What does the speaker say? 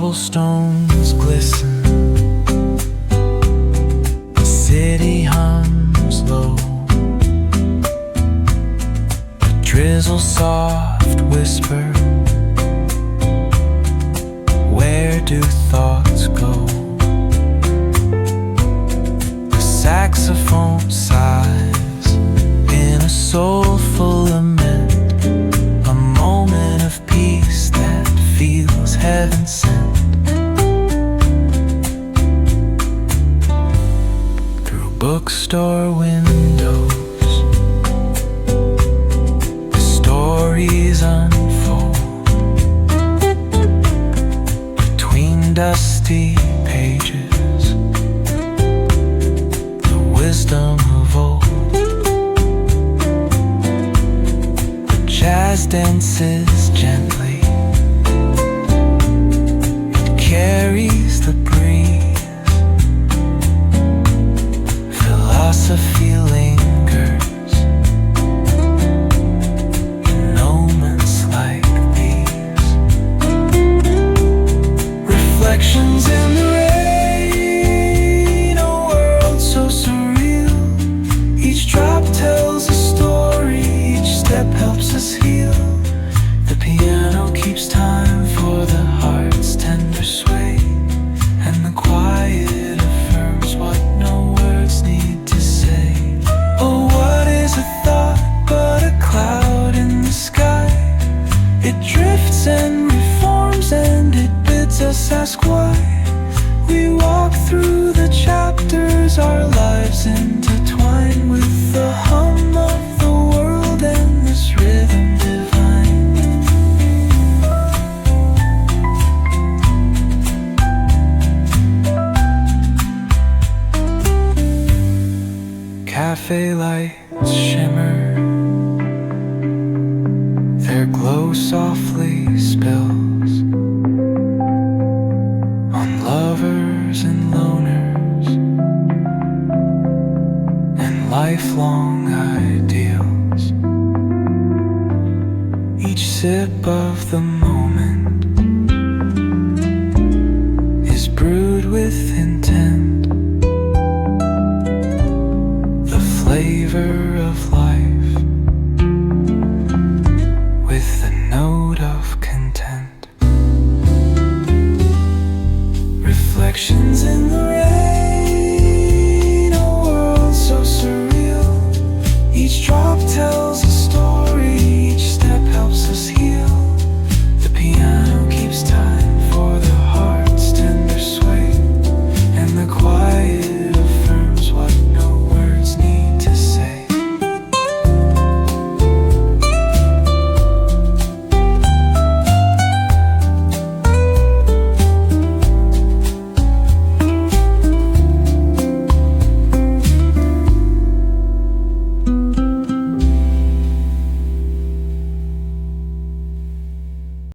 cobblestones glisten, the city hums low, a drizzle soft whisper, where do thoughts go? The saxophone sighs in a soulful lament, a moment of peace that feels heaven sent. Through bookstore windows, the stories unfold. Between dusty pages, the wisdom of old. The jazz dances gently, carries the breeze. Philosophy lingers in moments like these. Reflections in the rain, a world so surreal. Each drop tells a story, each step helps us heal. The piano keeps time for the heart's tender sway, and the quiet affirms what no words need to say. Oh, what is a thought but a cloud in the sky? It drifts and reforms and it bids us ask why. We walk through the chapters, our lives intertwine with the hum of the world and this rhythm divine. Cafe lights shimmer, their glow softly spills on lovers and loners and lifelong ideals. Each sip of the moment is brewed with intent, the flavor